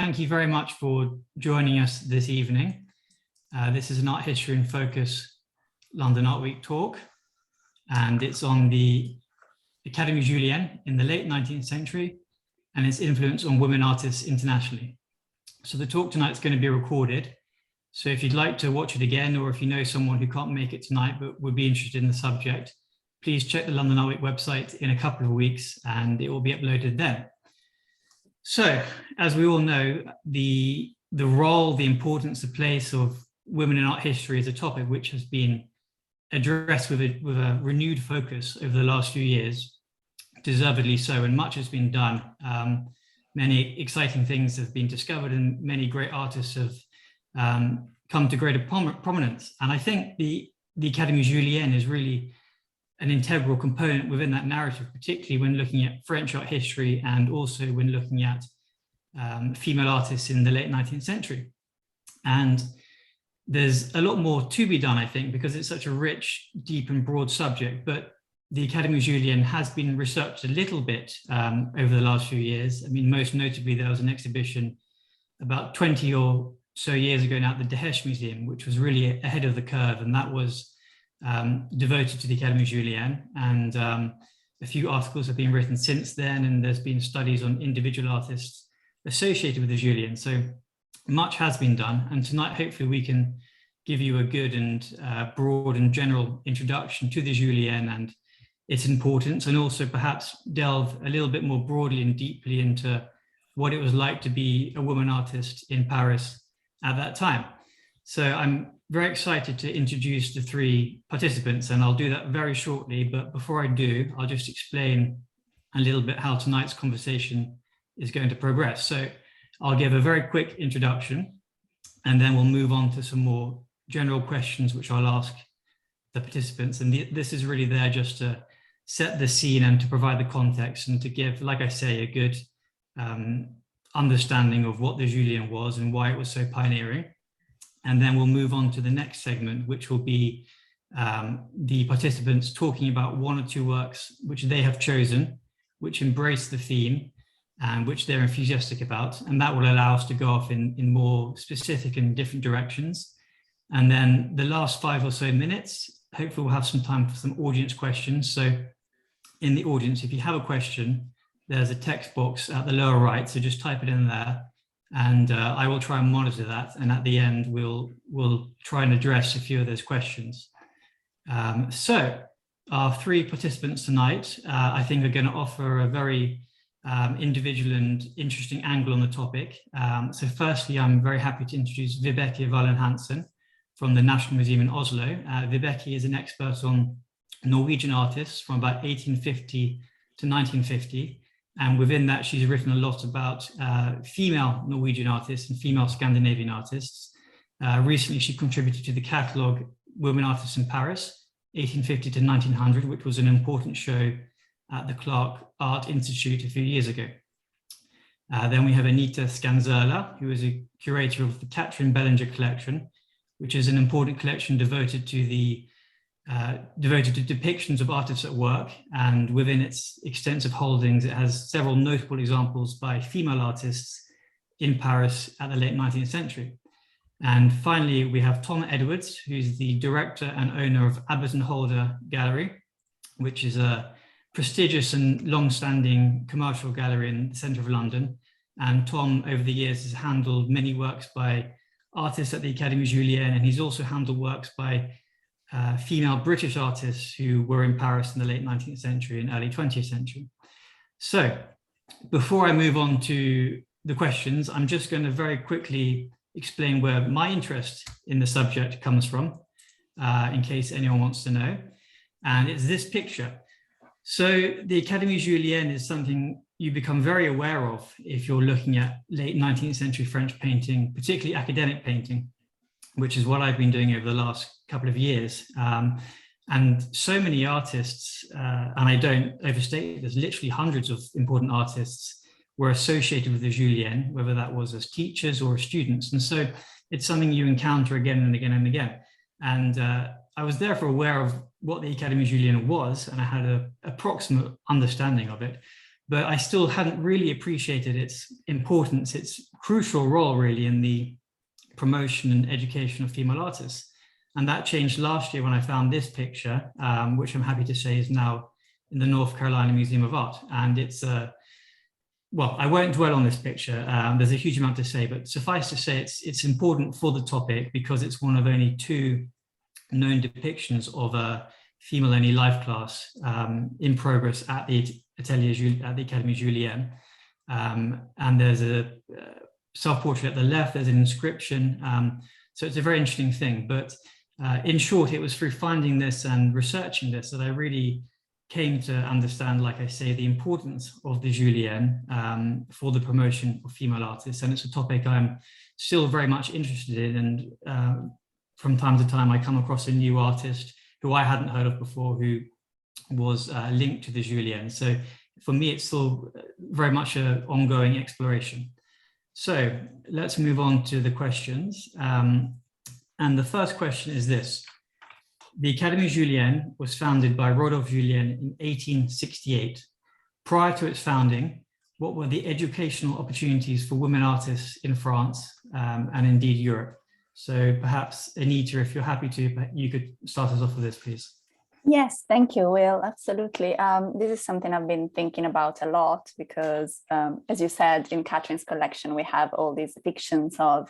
thank you very much for joining us this evening. This is an Art History in Focus London Art Week talk, and it's on the Académie Julian in the late 19th century and its influence on women artists internationally. So the talk tonight is going to be recorded. So if you'd like to watch it again, or if you know someone who can't make it tonight but would be interested in the subject, please check the London Art Week website in a couple of weeks and it will be uploaded then. So, as we all know, the role, the importance, the place of women in art history is a topic which has been addressed with a renewed focus over the last few years, deservedly so, and much has been done. Many exciting things have been discovered and many great artists have come to greater prominence. And I think the Académie Julian is really an integral component within that narrative, particularly when looking at French art history and also when looking at female artists in the late 19th century. And there's a lot more to be done, I think, because it's such a rich, deep and broad subject, but the Académie Julian has been researched a little bit over the last few years. I mean, most notably, there was an exhibition about 20 or so years ago now at the Dehesh Museum, which was really ahead of the curve, and that was devoted to the Académie Julian, and a few articles have been written since then, and there's been studies on individual artists associated with the Julian. So much has been done, and tonight hopefully we can give you a good and broad and general introduction to the Julian and its importance, and also perhaps delve a little bit more broadly and deeply into what it was like to be a woman artist in Paris at that time. So I'm very excited to introduce the three participants, and I'll do that very shortly. But before I do, I'll just explain a little bit how tonight's conversation is going to progress. So I'll give a very quick introduction, and then we'll move on to some more general questions, which I'll ask the participants. And this is really there just to set the scene and to provide the context and to give, like I say, a good understanding of what the Julian was and why it was so pioneering. And then we'll move on to the next segment, which will be the participants talking about one or two works which they have chosen, which embrace the theme and which they're enthusiastic about. And that will allow us to go off in more specific and different directions. And then the last 5 or so minutes, hopefully we'll have some time for some audience questions. So in the audience, if you have a question, there's a text box at the lower right, so just type it in there. And I will try and monitor that. And at the end, we'll try and address a few of those questions. So our three participants tonight, I think are going to offer a very individual and interesting angle on the topic. So firstly, I'm very happy to introduce Vibeke Waallann Hansen from the National Museum in Oslo. Vibeke is an expert on Norwegian artists from about 1850 to 1950. And within that, she's written a lot about female Norwegian artists and female Scandinavian artists. Recently, she contributed to the catalogue Women Artists in Paris, 1850 to 1900, which was an important show at the Clark Art Institute a few years ago. Then we have Anita Sganzerla, who is a curator of the Katrin Bellinger collection, which is an important collection devoted to depictions of artists at work, and within its extensive holdings, it has several notable examples by female artists in Paris at the late 19th century. And finally, we have Tom Edwards, who's the director and owner of Abbott and Holder Gallery, which is a prestigious and long-standing commercial gallery in the centre of London. And Tom, over the years, has handled many works by artists at the Académie Julian, and he's also handled works by female British artists who were in Paris in the late 19th century and early 20th century. So before I move on to the questions, I'm just going to very quickly explain where my interest in the subject comes from, in case anyone wants to know. And it's this picture. So the Académie Julian is something you become very aware of if you're looking at late 19th century French painting, particularly academic painting, which is what I've been doing over the last couple of years. And so many artists, and I don't overstate, there's literally hundreds of important artists were associated with the Julian, whether that was as teachers or as students. And so it's something you encounter again and again and again. And I was therefore aware of what the Académie Julian was, and I had an approximate understanding of it. but I still hadn't really appreciated its importance, its crucial role really in the promotion and education of female artists. And that changed last year when I found this picture, which I'm happy to say is now in the North Carolina Museum of Art. And it's well, I won't dwell on this picture. There's a huge amount to say, but suffice to say it's important for the topic because it's one of only 2 known depictions of a female-only live class in progress at the Académie Julian. And there's a self-portrait at the left, there's an inscription. So it's a very interesting thing. But in short, it was through finding this and researching this that I really came to understand, like I say, the importance of the Julian for the promotion of female artists. And it's a topic I'm still very much interested in. And from time to time, I come across a new artist who I hadn't heard of before, who was linked to the Julian. So for me, it's still very much an ongoing exploration. So let's move on to the questions. And the first question is this. The Académie Julian was founded by Rodolphe Julian in 1868. Prior to its founding, what were the educational opportunities for women artists in France and indeed Europe? So perhaps Anita, if you're happy to, you could start us off with this, please. Yes, thank you, Will. Absolutely. This is something I've been thinking about a lot because, as you said, in Katrin's collection, we have all these depictions of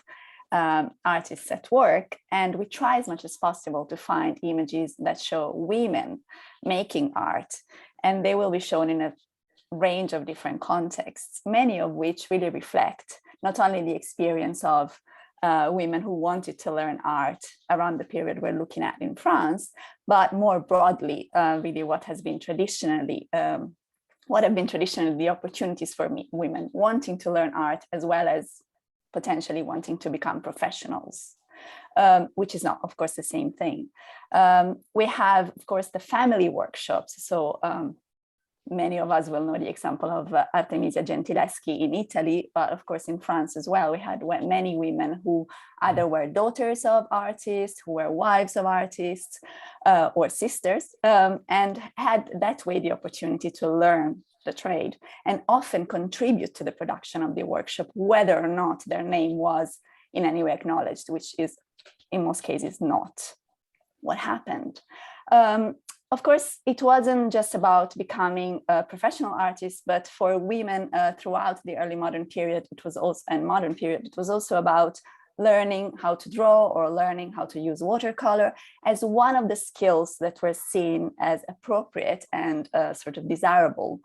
artists at work, and we try as much as possible to find images that show women making art, and they will be shown in a range of different contexts, many of which really reflect not only the experience of women who wanted to learn art around the period we're looking at in France, but more broadly, really what have been traditionally the opportunities for women wanting to learn art, as well as potentially wanting to become professionals, which is not, of course, the same thing. We have, of course, the family workshops. So many of us will know the example of Artemisia Gentileschi in Italy, but of course in France as well, we had many women who either were daughters of artists, who were wives of artists, or sisters, and had that way the opportunity to learn the trade and often contribute to the production of the workshop, whether or not their name was in any way acknowledged, which is in most cases not what happened. Of course, it wasn't just about becoming a professional artist, but for women throughout the early modern period, it was also about learning how to draw or learning how to use watercolor as one of the skills that were seen as appropriate and sort of desirable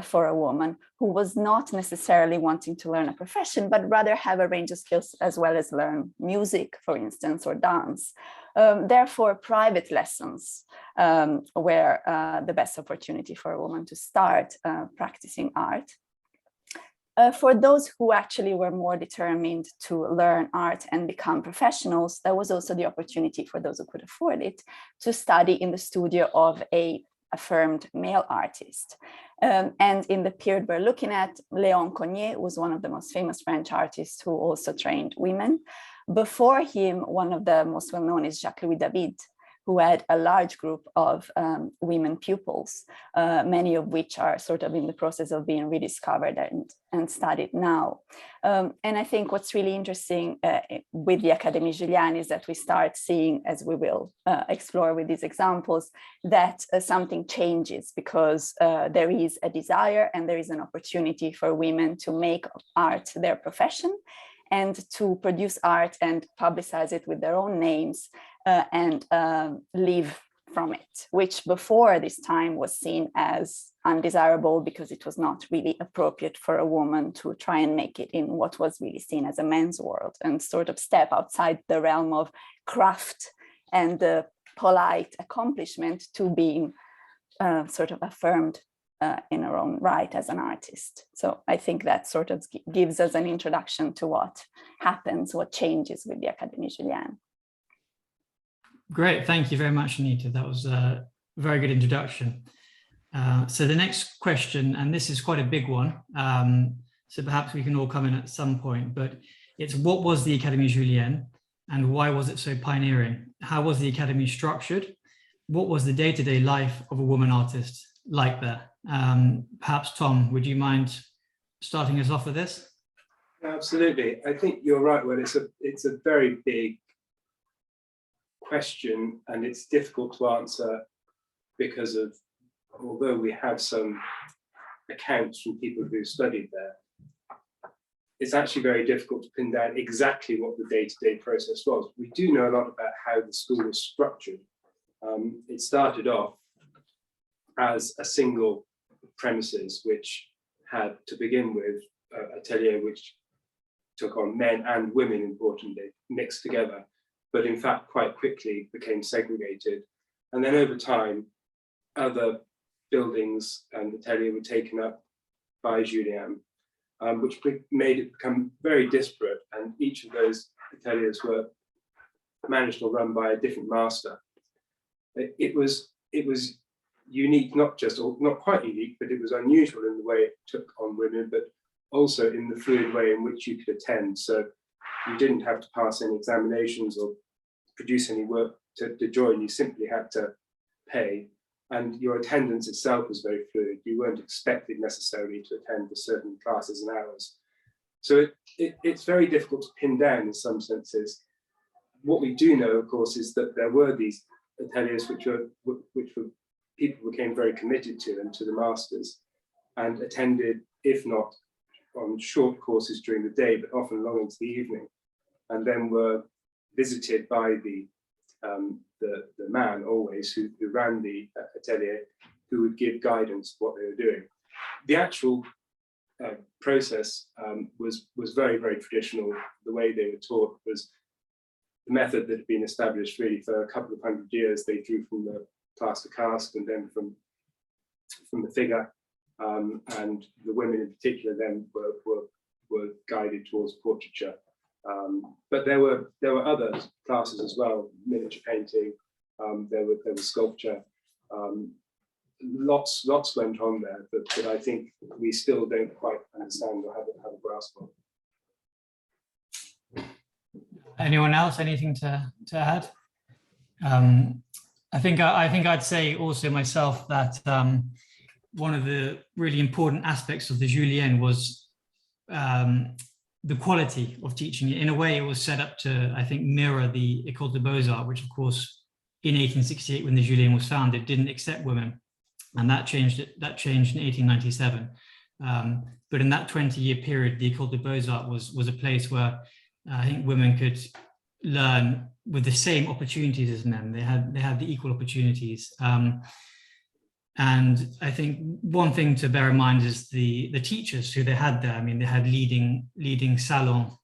for a woman who was not necessarily wanting to learn a profession, but rather have a range of skills as well as learn music, for instance, or dance. Therefore, private lessons were the best opportunity for a woman to start practicing art. For those who actually were more determined to learn art and become professionals, there was also the opportunity for those who could afford it to study in the studio of a affirmed male artist. And in the period we're looking at, Léon Cogniet was one of the most famous French artists who also trained women. Before him, one of the most well-known is Jacques-Louis David, who had a large group of women pupils, many of which are sort of in the process of being rediscovered and studied now. And I think what's really interesting with the Académie Julian is that we start seeing, as we will explore with these examples, that something changes because there is a desire and there is an opportunity for women to make art their profession and to produce art and publicize it with their own names and live from it, which before this time was seen as undesirable because it was not really appropriate for a woman to try and make it in what was really seen as a men's world and sort of step outside the realm of craft and the polite accomplishment to being sort of affirmed in her own right as an artist. So I think that sort of gives us an introduction to what happens, what changes with the Académie Julian. Great, thank you very much, Anita. That was a very good introduction. So the next question, and this is quite a big one, so perhaps we can all come in at some point, but it's what was the Académie Julian and why was it so pioneering? How was the Academy structured? What was the day-to-day life of a woman artist like there? Perhaps Tom, would you mind starting us off with this? Absolutely. I think you're right. Well, it's a very big question, and it's difficult to answer because of, although we have some accounts from people who studied there, it's actually very difficult to pin down exactly what the day-to-day process was. We do know a lot about how the school was structured. It started off as a single premises, which had, to begin with, atelier which took on men and women, importantly, mixed together, but in fact quite quickly became segregated. And then over time, other buildings and atelier were taken up by Julian, which made it become very disparate, and each of those ateliers were managed or run by a different master. It was unique, not quite unique, but it was unusual in the way it took on women, but also in the fluid way in which you could attend. So you didn't have to pass any examinations or produce any work to join. You simply had to pay, and your attendance itself was very fluid. You weren't expected necessarily to attend the certain classes and hours. So it's very difficult to pin down in some senses. What we do know, of course, is that there were these ateliers which people became very committed to and to the masters, and attended, if not on short courses during the day, but often long into the evening, and then were visited by the man always who ran the atelier, who would give guidance what they were doing. The actual process was very, very traditional. The way they were taught was the method that had been established really for a couple of 100 years. They drew from the plaster cast and then from the figure, and the women in particular then were guided towards portraiture. But there were other classes as well: miniature painting. There was sculpture. Lots went on there, but I think we still don't quite understand or have a grasp of. Anyone else? Anything to add? I think I'd say also myself that one of the really important aspects of the Julian was the quality of teaching. In a way, it was set up to, I think, mirror the École des Beaux-Arts, which of course in 1868, when the Julian was founded, didn't accept women, and that changed in 1897. But in that 20-year period, the École des Beaux-Arts was a place where I think women could learn with the same opportunities as men. They had the equal opportunities. And I think one thing to bear in mind is the teachers who they had there. I mean, they had leading salon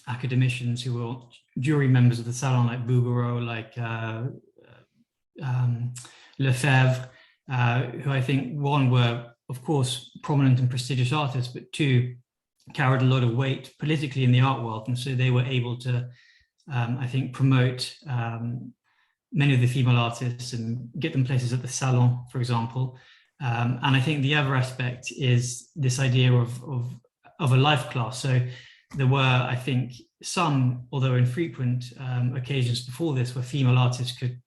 academicians who were jury members of the salon, like Bouguereau, like Lefebvre, who I think, one, were of course prominent and prestigious artists, but two, carried a lot of weight politically in the art world, and so they were able to, I think, promote many of the female artists and get them places at the salon, for example. And I think the other aspect is this idea of a life class. So there were, I think, some, although infrequent, occasions before this where female artists could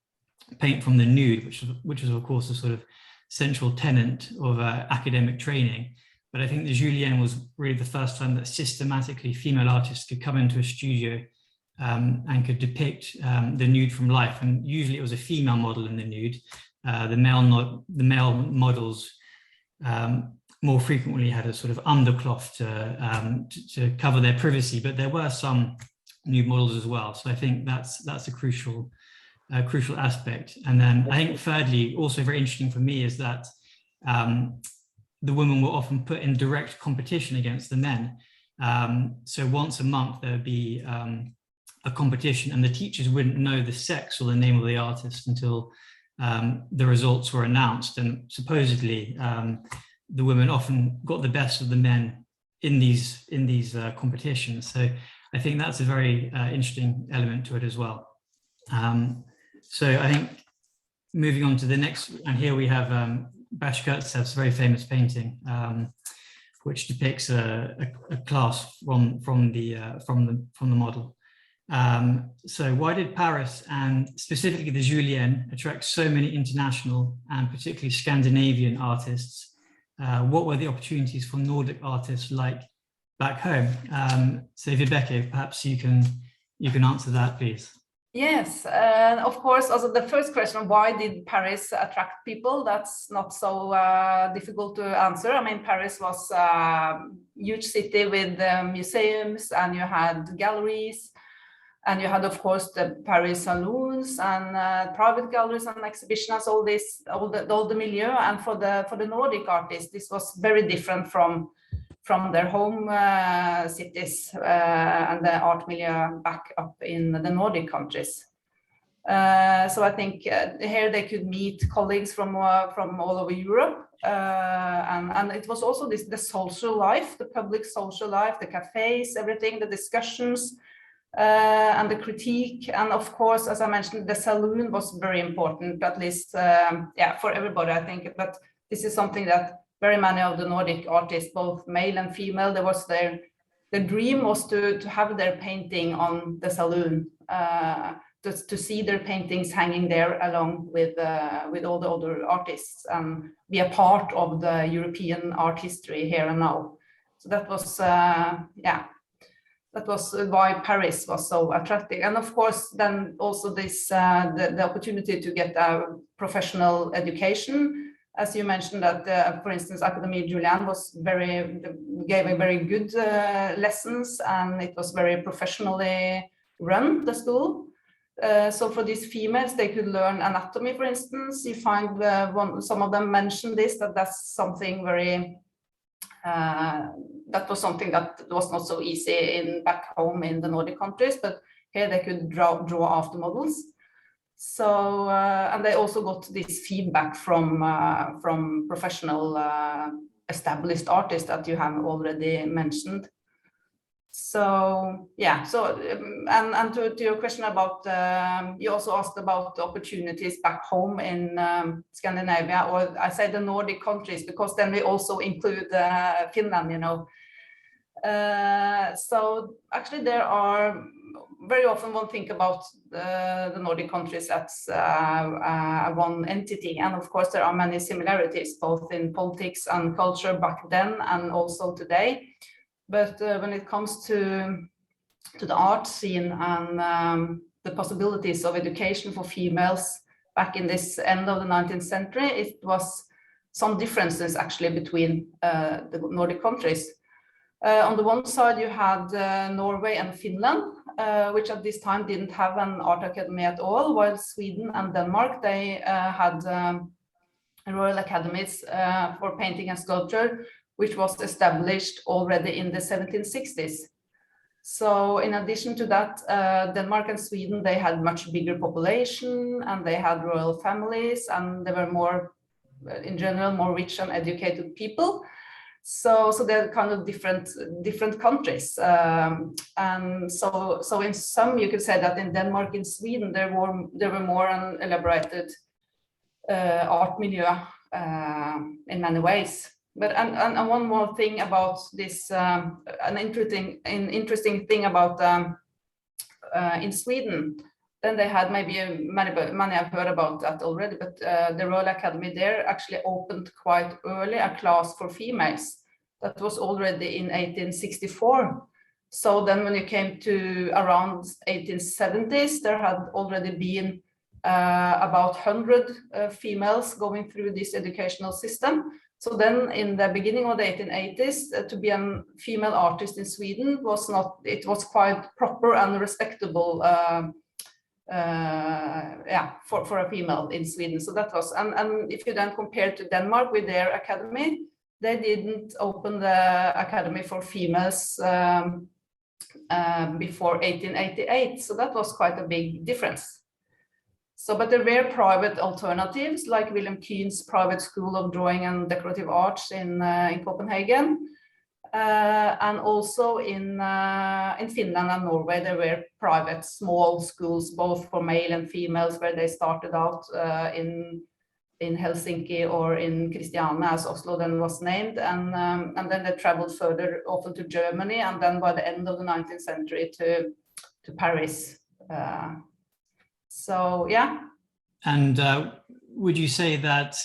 paint from the nude, which was of course a sort of central tenet of academic training. But I think the Julian was really the first time that systematically female artists could come into a studio and could depict the nude from life. And usually it was a female model in the nude. The male models more frequently had a sort of undercloth to cover their privacy, but there were some nude models as well. So I think that's a crucial aspect. And then I think thirdly, also very interesting for me, is that the women were often put in direct competition against the men. So once a month there would be a competition, and the teachers wouldn't know the sex or the name of the artist until the results were announced. And supposedly the women often got the best of the men in these competitions. So I think that's a very interesting element to it as well. So I think moving on to the next, and here we have Bashkirtsev's very famous painting, which depicts a class from the model. So why did Paris, and specifically the Julian, attract so many international and particularly Scandinavian artists what were the opportunities for Nordic artists like back home? So Vibeke, perhaps you can answer that, please. Yes, of course, also the first question, why did Paris attract people? That's not so difficult to answer. I mean, Paris was a huge city with museums, and you had galleries, and you had, of course, the Paris saloons and private galleries and exhibitions, all the milieu. And for the Nordic artists, this was very different from their home cities and the art milieu back up in the Nordic countries. So I think here they could meet colleagues from all over Europe, and it was also the social life, the public social life, the cafes, everything, the discussions, and the critique, and of course, as I mentioned, the saloon was very important, at least for everybody, I think. But this is something that very many of the Nordic artists, both male and female, the dream was to have their painting on the saloon, to see their paintings hanging there along with all the other artists, and be a part of the European art history here and now. So that was that was why Paris was so attractive. And of course, then also this the opportunity to get a professional education. As you mentioned, that for instance, Académie Julian gave a very good lessons, and it was very professionally run, the school. So for these females, they could learn anatomy, for instance. You find some of them mentioned this, that's something very that was something that was not so easy back home in the Nordic countries, but here they could draw after models. So and they also got this feedback from professional established artists that you have already mentioned. So yeah, so and to your question about you also asked about the opportunities back home in Scandinavia, or I say the Nordic countries, because then we also include Finland, you know. So actually there are very often one think about the Nordic countries as one entity, and of course there are many similarities both in politics and culture back then and also today. But when it comes to the art scene and the possibilities of education for females back in this end of the 19th century, it was some differences actually between the Nordic countries. On the one side, you had Norway and Finland, which at this time didn't have an art academy at all, while Sweden and Denmark, they had royal academies for painting and sculpture, which was established already in the 1760s. So in addition to that, Denmark and Sweden, they had much bigger population, and they had royal families, and they were more, in general, more rich and educated people. So they're kind of different countries. And so in some, you could say that in Denmark and Sweden, there were more an elaborated art milieu in many ways. But and one more thing about this, an interesting thing about in Sweden, then they had maybe many have heard about that already, but the Royal Academy there actually opened quite early a class for females. That was already in 1864. So then when you came to around 1870s, there had already been about 100 females going through this educational system. So then in the beginning of the 1880s, to be a female artist in Sweden was not, it was quite proper and respectable for a female in Sweden. So that was, and if you then compare to Denmark with their academy, they didn't open the academy for females before 1888. So that was quite a big difference. So, but there were private alternatives like Wilhelm Kuhn's private school of drawing and decorative arts in Copenhagen, and also in Finland and Norway there were private small schools both for male and females, where they started out in Helsinki or in Christiania, as Oslo then was named, and then they traveled further, often to Germany, and then by the end of the 19th century to Paris. So yeah. And would you say that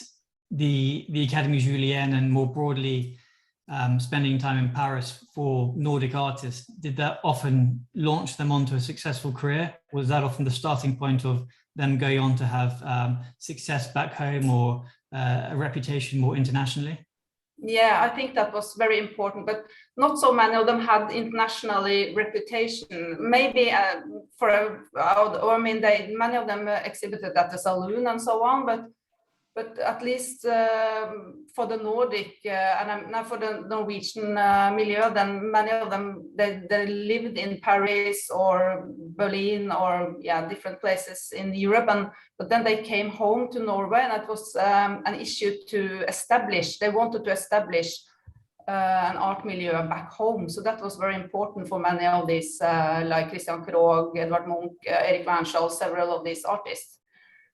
the Académie Julian and more broadly spending time in Paris for Nordic artists, did that often launch them onto a successful career? Was that often the starting point of them going on to have success back home or a reputation more internationally? Yeah, I think that was very important, but not so many of them had internationally reputation. Maybe many of them exhibited at the saloon and so on, but at least for the Nordic and now for the Norwegian milieu, then many of them they lived in Paris or Berlin or different places in Europe, but then they came home to Norway, and that was an issue to establish. They wanted to establish an art milieu back home, so that was very important for many of these like Christian Krogh, Edvard Munch, Erik Wernskjold, several of these artists.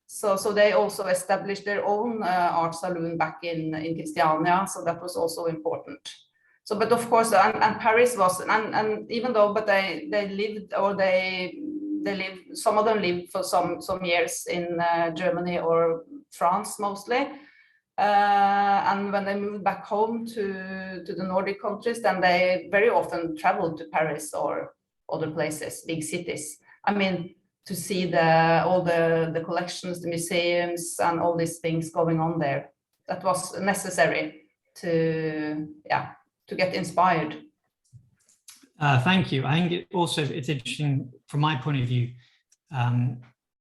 So they also established their own art saloon back in Christiania. So that was also important. So, but of course, and Paris was, and even though, but they lived, or they lived, some of them lived for some years in Germany or France mostly. And when they moved back home to the Nordic countries, then they very often traveled to Paris or other places, big cities. I mean, to see all the collections, the museums, and all these things going on there. That was necessary to get inspired. Thank you. I think it's interesting from my point of view,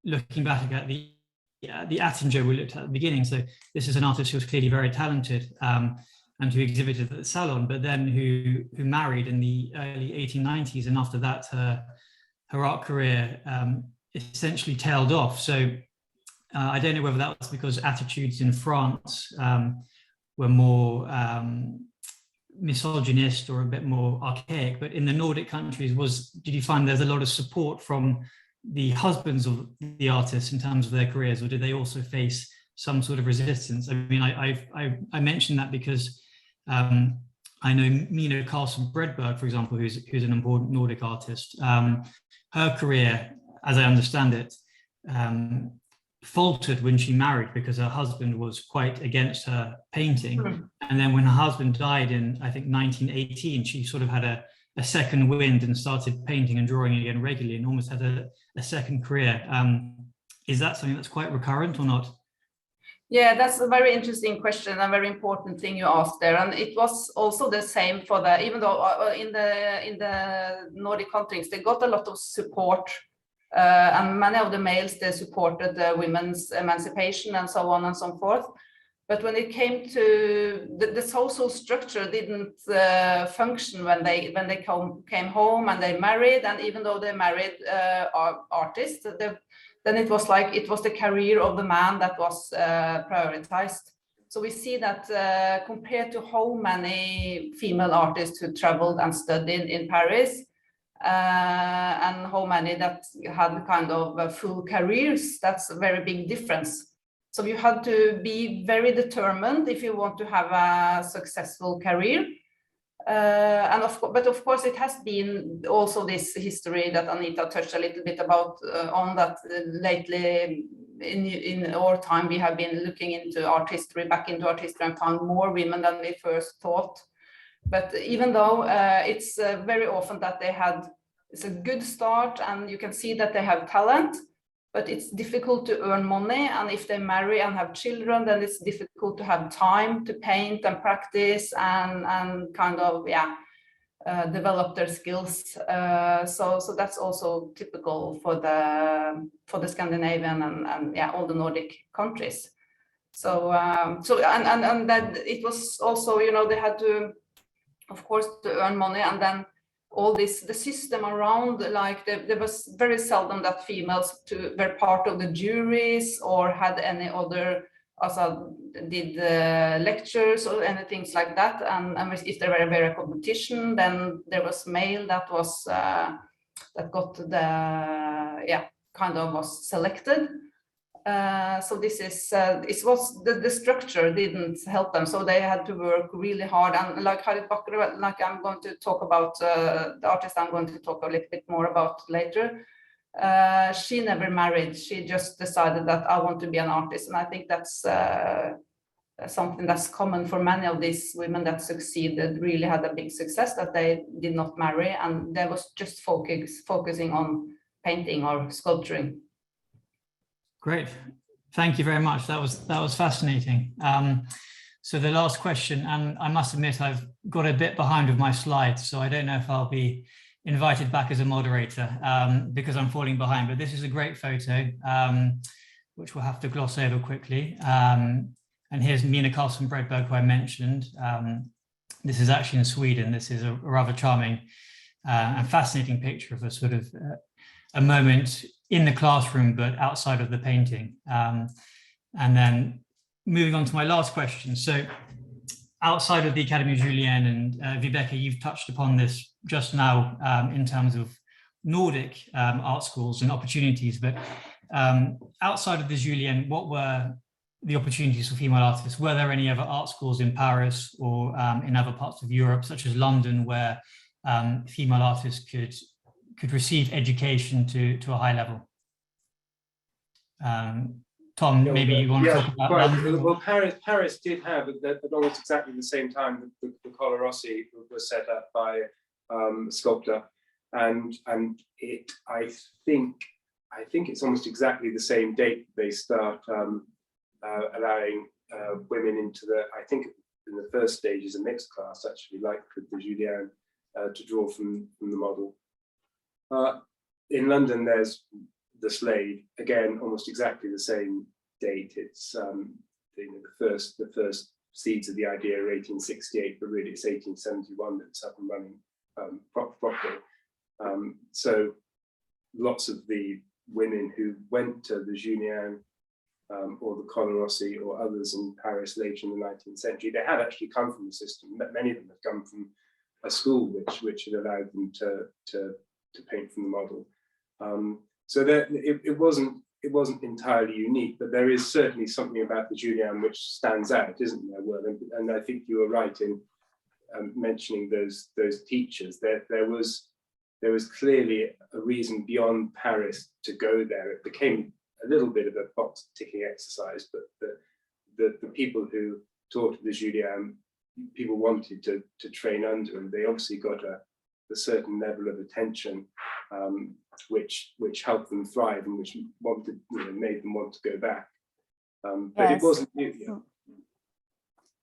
looking back at the Attinger we looked at the beginning. So this is an artist who was clearly very talented and who exhibited at the Salon, but then who married in the early 1890s, and after that her art career essentially tailed off. So I don't know whether that was because attitudes in France were more misogynist or a bit more archaic, but in the Nordic countries, did you find there's a lot of support from the husbands of the artists in terms of their careers, or did they also face some sort of resistance? I mean, I mentioned that because I know Mina Karlsson Bredberg, for example, who's an important Nordic artist. Her career, as I understand it, faltered when she married because her husband was quite against her painting. And then when her husband died in, I think, 1918, she sort of had a second wind and started painting and drawing again regularly and almost had a second career. Is that something that's quite recurrent or not? Yeah, that's a very interesting question, a very important thing you asked there. And it was also the same for even though in the Nordic countries, they got a lot of support. And many of the males, they supported the women's emancipation and so on and so forth. But when it came to the social structure didn't function when they came home and they married. And even though they married artists, then it was like it was the career of the man that was prioritized. So we see that compared to how many female artists who traveled and studied in Paris, and how many that had kind of full careers, that's a very big difference. So you had to be very determined if you want to have a successful career. But of course, it has been also this history that Anita touched a little bit about on that lately in our time we have been looking into art history, back into art history, and found more women than we first thought. But even though it's very often that it's a good start and you can see that they have talent, but it's difficult to earn money. And if they marry and have children, then it's difficult to have time to paint and practice and kind of, develop their skills. So that's also typical for the Scandinavian and all the Nordic countries. So that it was also, they had to, of course, to earn money, and then all this, the system around, like there was very seldom that females were part of the juries or had any other, also did lectures or anything like that. And if there were a competition, then there was male that was that got the kind of was selected. So this is it was the structure didn't help them, so they had to work really hard. And like Harrybakker, like I'm going to talk about the artist I'm going to talk a little bit more about later, she never married. She just decided that I want to be an artist, and I think that's something that's common for many of these women that succeeded, really had a big success, that they did not marry, and they was just focusing on painting or sculpturing. Great, thank you very much. That was fascinating. So the last question, and I must admit I've got a bit behind with my slides, so I don't know if I'll be invited back as a moderator because I'm falling behind, but this is a great photo, which we'll have to gloss over quickly. And here's Mina Karlsson Bredberg, who I mentioned. This is actually in Sweden. This is a rather charming and fascinating picture of a sort of a moment in the classroom, but outside of the painting. And then moving on to my last question. So outside of the Académie Julian, and Vibeke, you've touched upon this just now in terms of Nordic art schools and opportunities, but outside of the Julian, what were the opportunities for female artists? Were there any other art schools in Paris or in other parts of Europe, such as London, where female artists could receive education to a high level? Tom, maybe you want to talk about London? Well, Paris did have, at almost exactly the same time, the Colarossi was set up by a sculptor, and I think it's almost exactly the same date they start allowing women into I think in the first stage is a mixed class, actually, like with the Julian, to draw from the model. In London, there's the Slade, again, almost exactly the same date. It's the first seeds of the idea are 1868, but really it's 1871 that it's up and running properly. So lots of the women who went to the Julian or the Colarossi or others in Paris later in the 19th century, they had actually come from the system. Many of them had come from a school which had allowed them to paint from the model. So that it wasn't entirely unique, but there is certainly something about the Julian which stands out, isn't there, Will? And I think you were right in mentioning those teachers. There was clearly a reason beyond Paris to go there. It became a little bit of a box ticking exercise, but the people who taught the Julian, people wanted to train under, and they obviously got a certain level of attention, which helped them thrive and which made them want to go back. But Yes. it wasn't new.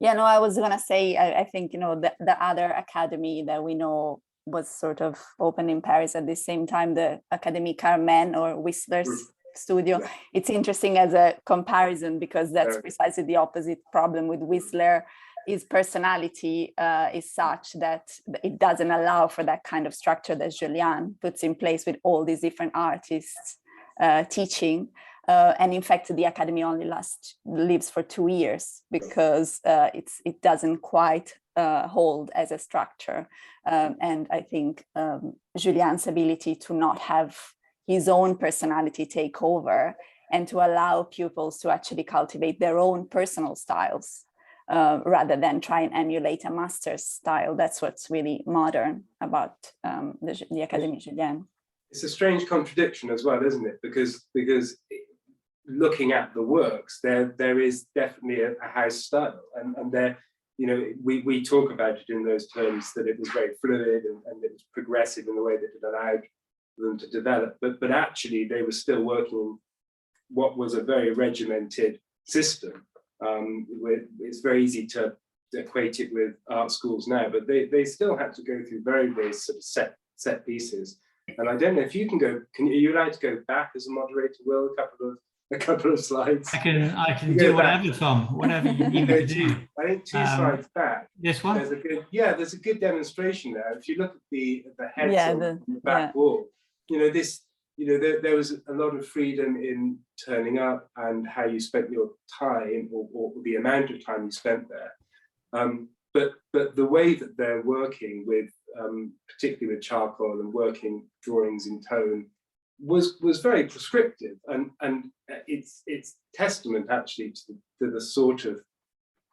Yeah, no, I was gonna say, I think, the other academy that we know was sort of open in Paris at the same time, the Académie Carmen or Whistler's studio. Yeah. It's interesting as a comparison because that's precisely the opposite problem with Whistler. His personality is such that it doesn't allow for that kind of structure that Julian puts in place with all these different artists teaching. And in fact, the Academy only lives for 2 years because it doesn't quite hold as a structure. And I think Julian's ability to not have his own personality take over and to allow pupils to actually cultivate their own personal styles rather than try and emulate a master's style. That's what's really modern about the Académie Julian. It's a strange contradiction as well, isn't it? Because looking at the works, there is definitely a house style, and there, we talk about it in those terms that it was very fluid and it was progressive in the way that it allowed them to develop. But actually, they were still working what was a very regimented system. It's very easy to equate it with art schools now, but they still had to go through very, very sort of set pieces. And I don't know if you can go. Are you allowed to go back as a moderator, Will? A couple of slides. I can do whatever, Tom. Whatever you need me to do. I think 2 slides back. This one. There's a good demonstration there. If you look at the heads on the back wall, there was a lot of freedom in turning up and how you spent your time or the amount of time you spent there. But the way that they're working with, particularly with charcoal and working drawings in tone, was very prescriptive, and it's testament actually to the sort of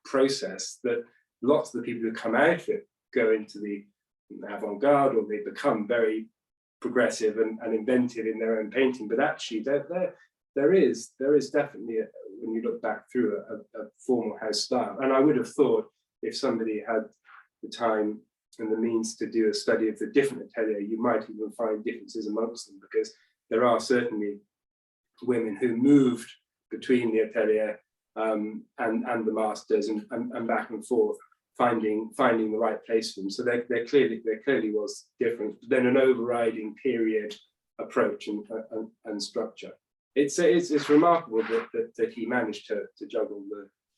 process that lots of the people who come out of it go into the avant-garde, or they become very progressive and inventive in their own painting. But actually, they're there is definitely, when you look back through a formal house style. And I would have thought if somebody had the time and the means to do a study of the different atelier, you might even find differences amongst them, because there are certainly women who moved between the atelier and the masters and back and forth, finding the right place for them. So there clearly was difference, but then an overriding period approach and structure. It's remarkable that he managed to juggle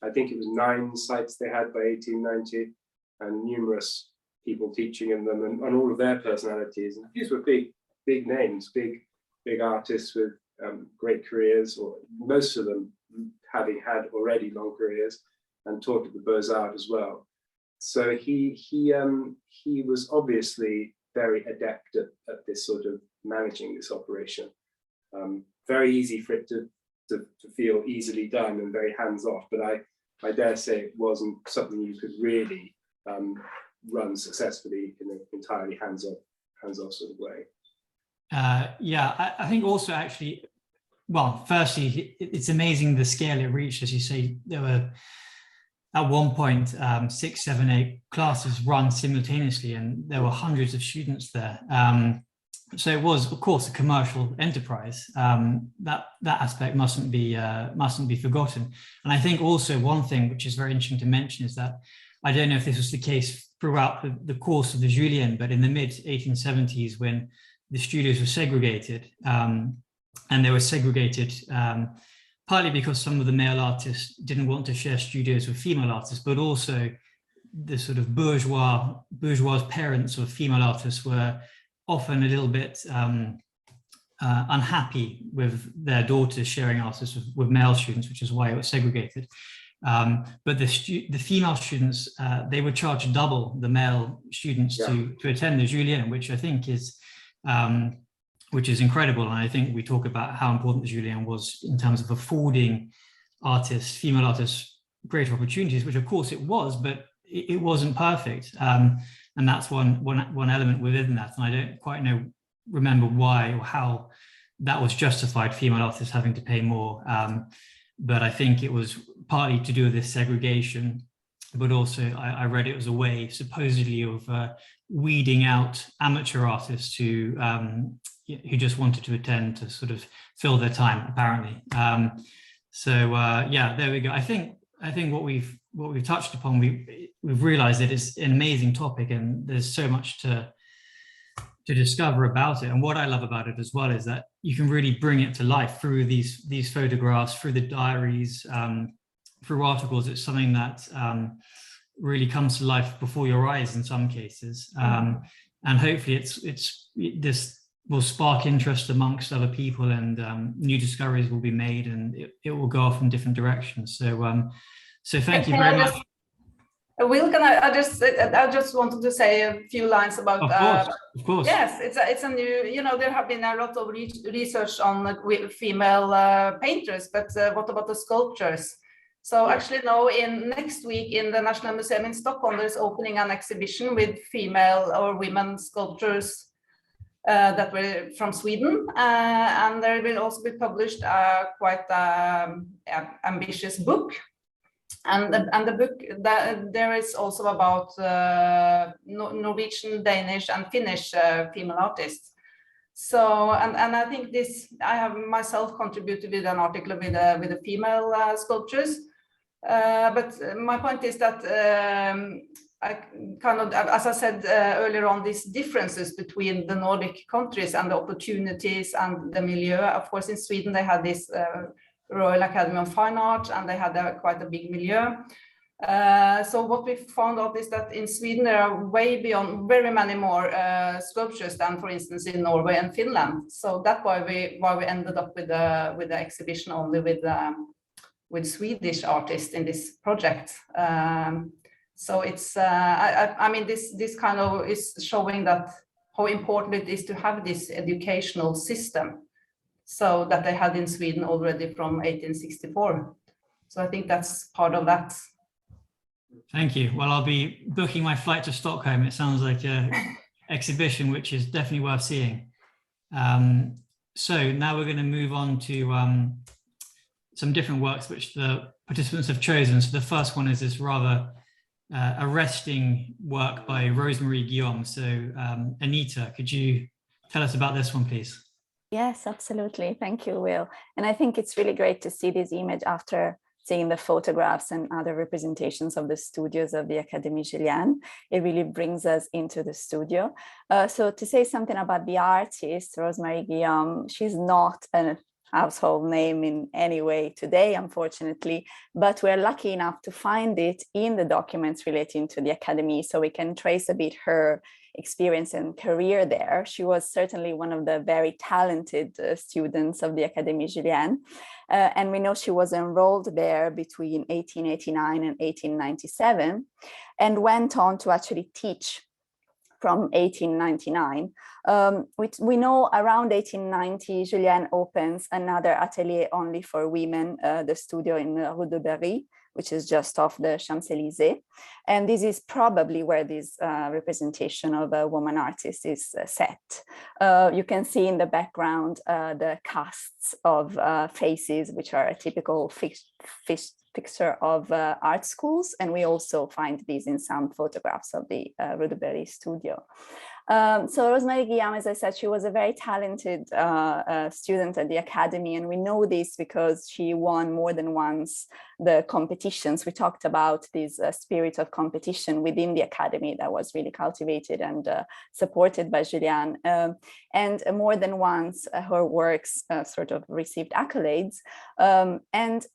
I think it was 9 sites they had by 1890, and numerous people teaching in them, and all of their personalities. And these were big names, big artists with great careers, or most of them having had already long careers, and taught at the Beaux-Arts as well. So he was obviously very adept at this sort of managing this operation. Very easy for it to feel easily done and very hands-off, but I dare say it wasn't something you could really run successfully in an entirely hands-off sort of way. Yeah, I think also actually, well, firstly, it's amazing the scale it reached. As you say, there were at one point 6, 7, 8 classes run simultaneously, and there were hundreds of students there. So it was, of course, a commercial enterprise. That aspect mustn't be forgotten. And I think also one thing which is very interesting to mention is that, I don't know if this was the case throughout the course of the Julian, but in the mid-1870s, when the studios were segregated, and they were segregated partly because some of the male artists didn't want to share studios with female artists, but also the sort of bourgeois parents of female artists were often a little bit unhappy with their daughters sharing artists with male students, which is why it was segregated. But the female students, they would charge double the male students to attend the Julian, which I think is incredible. And I think we talk about how important the Julian was in terms of affording female artists, greater opportunities, which of course it was, but it wasn't perfect. And that's one element within that. And I don't quite remember why or how that was justified, female artists having to pay more. But I think it was partly to do with this segregation, but also I read it was a way supposedly of weeding out amateur artists who just wanted to attend to sort of fill their time, apparently. Yeah, there we go. I think what we've touched upon, we've realized that it's an amazing topic, and there's so much to discover about it. And what I love about it as well is that you can really bring it to life through these photographs, through the diaries, through articles. It's something that really comes to life before your eyes in some cases, and hopefully this will spark interest amongst other people, and new discoveries will be made, and it will go off in different directions. So thank you very much. Will, I just wanted to say a few lines about. Of course. Yes, it's a new. There have been a lot of research on female painters, but what about the sculptures? So actually now next week in the National Museum in Stockholm, there's opening an exhibition with female or women sculptors that were from Sweden, and there will also be published quite ambitious book. And the book, there is also about Norwegian, Danish, and Finnish female artists. So, and I think I have myself contributed with an article with the female sculptures. But my point is that I kind of, as I said earlier on, these differences between the Nordic countries and the opportunities and the milieu. Of course, in Sweden they had this Royal Academy of Fine Art, and they had quite a big milieu. So what we found out is that in Sweden there are way beyond very many more sculptures than, for instance, in Norway and Finland. So that's why we ended up with the exhibition only with Swedish artists in this project. So it's I mean this kind of is showing that how important it is to have this educational system. So that they had in Sweden already from 1864. So I think that's part of that. Thank you. Well, I'll be booking my flight to Stockholm. It sounds like an exhibition which is definitely worth seeing. So now we're going to move on to some different works which the participants have chosen. So the first one is this rather arresting work by Rosemary Guillaume. So Anita, could you tell us about this one, please? Yes, absolutely. Thank you, Will. And I think it's really great to see this image after seeing the photographs and other representations of the studios of the Académie Julian. It really brings us into the studio. So to say something about the artist, Rosemary Guillaume, she's not a household name in any way today, unfortunately, but we're lucky enough to find it in the documents relating to the Academy, so we can trace a bit her experience and career there. She was certainly one of the very talented students of the Académie Julian, and we know she was enrolled there between 1889 and 1897, and went on to actually teach from 1899. We know around 1890, Julian opens another atelier only for women, the studio in Rue de Berry, which is just off the Champs-Élysées. And this is probably where this representation of a woman artist is set. You can see in the background the casts of faces, which are a typical fixture of art schools. And we also find these in some photographs of the Rue de Berry studio. So Rosemary Guillaume, as I said, she was a very talented student at the Academy, and we know this because she won more than once the competitions. We talked about this spirit of competition within the Academy that was really cultivated and supported by Julian. And more than once, her works sort of received accolades. And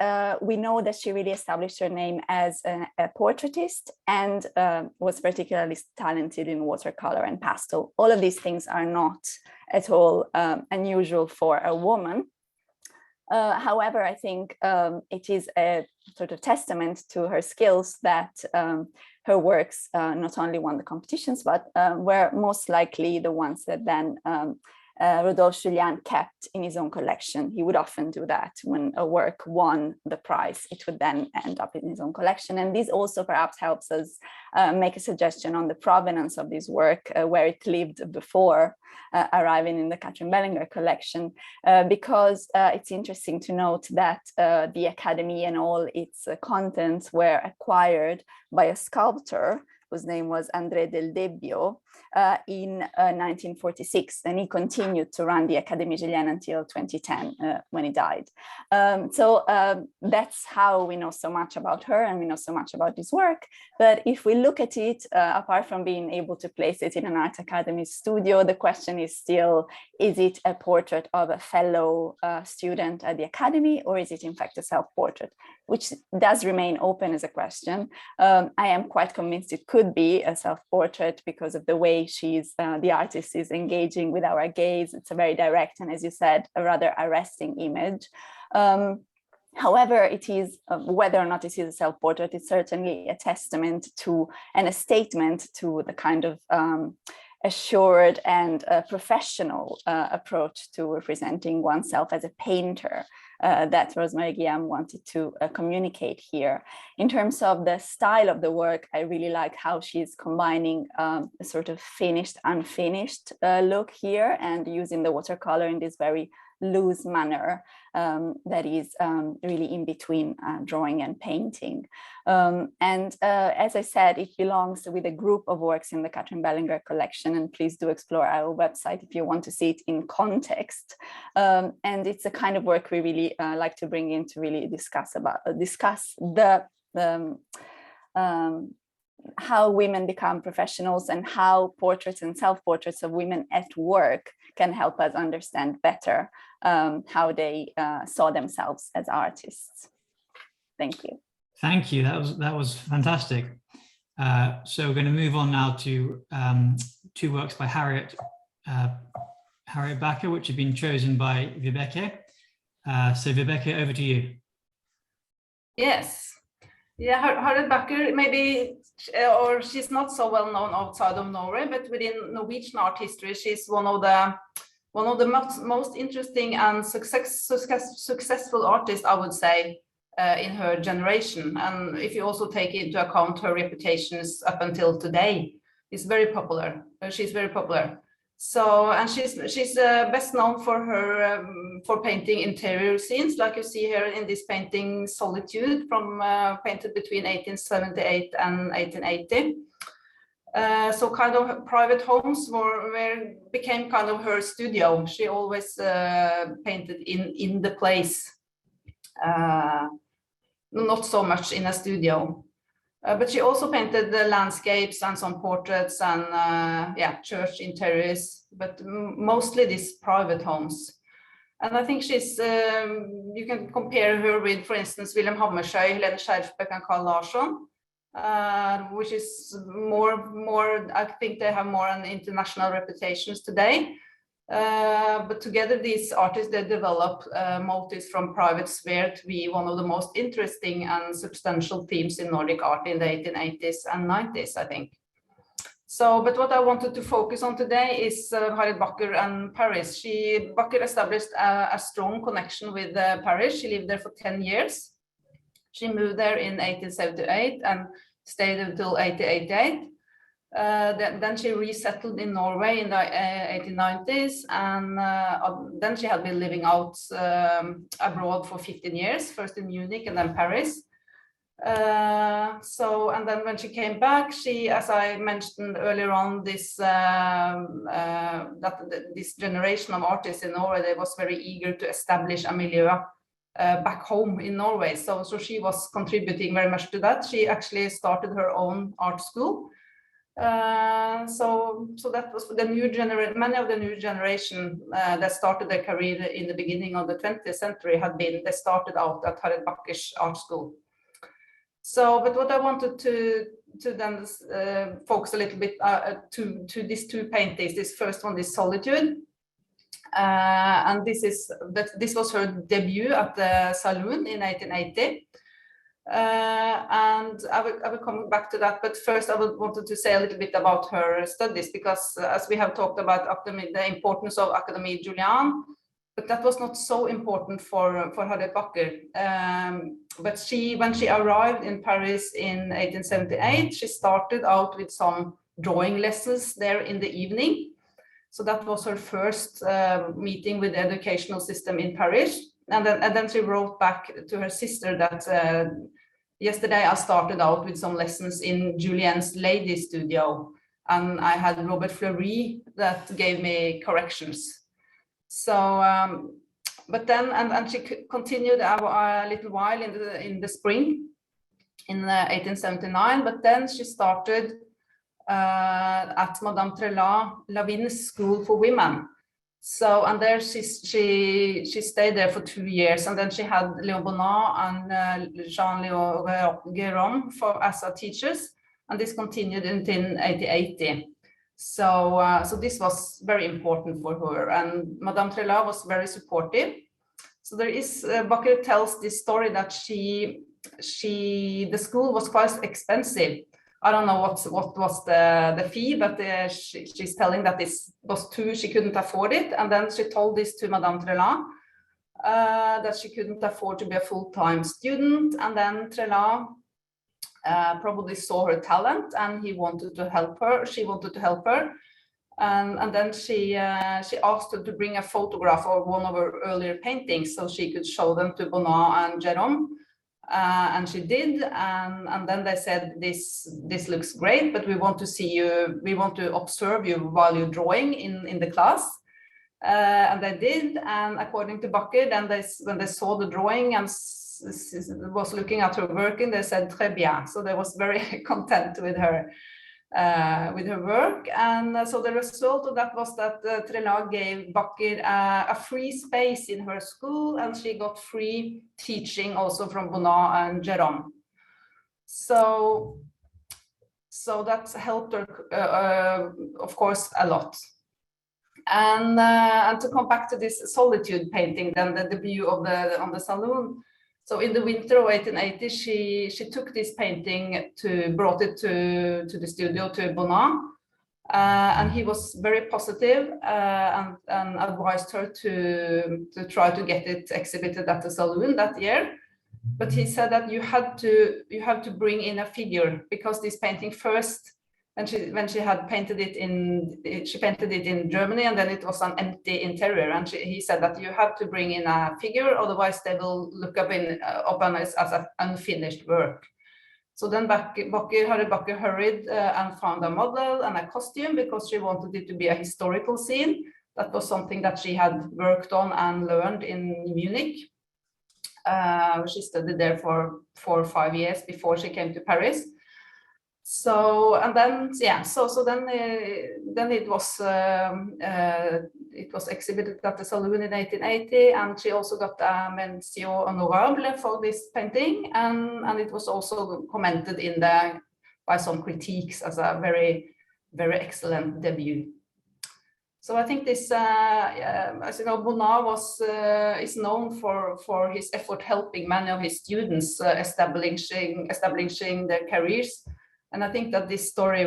we know that she really established her name as a portraitist and was particularly talented in watercolor and pastel. All of these things are not at all unusual for a woman. However, I think it is a sort of testament to her skills that her works not only won the competitions, but were most likely the ones that then Rodolphe Julian kept in his own collection. He would often do that when a work won the prize, it would then end up in his own collection. And this also perhaps helps us make a suggestion on the provenance of this work, where it lived before arriving in the Katrin Bellinger collection, because it's interesting to note that the Academy and all its contents were acquired by a sculptor whose name was André del Debbio in 1946, and he continued to run the Académie Julian until 2010 when he died. So that's how we know so much about her and we know so much about this work. But if we look at it, apart from being able to place it in an art academy studio, the question is still, is it a portrait of a fellow student at the Academy, or is it in fact a self-portrait, which does remain open as a question. I am quite convinced it could be a self-portrait because of the way the artist is engaging with our gaze. It's a very direct and, as you said, a rather arresting image. However, it is, whether or not it is a self-portrait, it's certainly a testament to and a statement to the kind of assured and professional approach to representing oneself as a painter that Rosemary Guillaume wanted to communicate here. In terms of the style of the work, I really like how she's combining a sort of finished, unfinished look here, and using the watercolor in this very loose manner that is really in between drawing and painting. As I said, it belongs with a group of works in the Katrin Bellinger collection, and please do explore our website if you want to see it in context. And it's a kind of work we really like to bring in to really discuss how women become professionals and how portraits and self-portraits of women at work can help us understand better how they saw themselves as artists. Thank you. Thank you. That was fantastic. So we're going to move on now to two works by Harrybakker, which have been chosen by Vibeke. So Vibeke, over to you. Yes. Yeah, Harrybakker, maybe, or she's not so well known outside of Norway, but within Norwegian art history, she's one of the most interesting and successful artists, I would say, in her generation. And if you also take into account her reputations up until today, is very popular. She's very popular. So, and she's best known for her for painting interior scenes, like you see here in this painting Solitude, from painted between 1878 and 1880. So kind of private homes became kind of her studio. She always painted in the place, not so much in a studio. But she also painted the landscapes and some portraits and yeah, church interiors, but mostly these private homes. And I think she's, you can compare her with, for instance, Wilhelm Hammershøi, Helene Skjerfbæk and Carl Larsson, which is more, I think they have more an international reputations today. But together these artists, they develop motifs from private sphere to be one of the most interesting and substantial themes in Nordic art in the 1880s and 90s, I think. So, but what I wanted to focus on today is Harrybakker and Paris. Bakker established a strong connection with Paris. She lived there for 10 years. She moved there in 1878 and stayed until 1888. Then she resettled in Norway in the 1890s, and then she had been living out abroad for 15 years, first in Munich and then Paris. So, and then when she came back, she, as I mentioned earlier on, this generation of artists in Norway, they was very eager to establish a milieu back home in Norway. So she was contributing very much to that. She actually started her own art school. So that was the new generation. Many of the new generation that started their career in the beginning of the 20th century they started out at Harrybakker's art school. So, but what I wanted to then focus a little bit to these two paintings. This first one is Solitude, and this was her debut at the Saloon in 1880. And I will come back to that, but first I wanted to say a little bit about her studies, because as we have talked about the importance of Académie Julian, but that was not so important for Harrybakker. But when she arrived in Paris in 1878, she started out with some drawing lessons there in the evening. So that was her first meeting with the educational system in Paris. And then she wrote back to her sister that yesterday I started out with some lessons in Julian's lady studio, and I had Robert Fleury that gave me corrections. So, but then, and she continued a little while in the spring in 1879, but then she started at Madame Lavin's School for Women. So, and there she stayed there for 2 years, and then she had Léo Bonnat and Jean-Léo Guéron as her teachers, and this continued until 1880. So, so this was very important for her, and Madame Trellat was very supportive. So there is, Bakker tells this story that the school was quite expensive. I don't know what was the fee, but she's telling that this was she couldn't afford it. And then she told this to Madame Trellat, that she couldn't afford to be a full-time student. And then Trellat probably saw her talent, and he wanted to help her. She wanted to help her. And then she asked her to bring a photograph of one of her earlier paintings so she could show them to Bonnat and Jérôme. And she did, and then they said, this looks great, but we want to see you, we want to observe you while you're drawing in the class. And they did, and according to Bakker, then when they saw the drawing and was looking at her working, they said très bien. So they was very content with her work. And so the result of that was that Trellat gave Bakker a free space in her school, and she got free teaching also from Bonnat and Jérôme. So that helped her, of course, a lot. And to come back to this Solitude painting, then the debut on the Saloon. So in the winter of 1880, she took this painting brought it to the studio to Bonnat, and he was very positive and advised her to try to get it exhibited at the Saloon that year. But he said that you have to bring in a figure, because this painting first when she had painted it she painted it in Germany, and then it was an empty interior. And he said that you have to bring in a figure, otherwise they will look upon it as an unfinished work. So then Harrybakker hurried and found a model and a costume, because she wanted it to be a historical scene. That was something that she had worked on and learned in Munich. She studied there for 4 or 5 years before she came to Paris. So, and then, yeah, so then it was exhibited at the Saloon in 1880, and she also got a mention honorable for this painting, and it was also commented by some critiques as a very, very excellent debut. So I think this, as you know, Bonnat is known for his effort helping many of his students establishing their careers. And I think that this story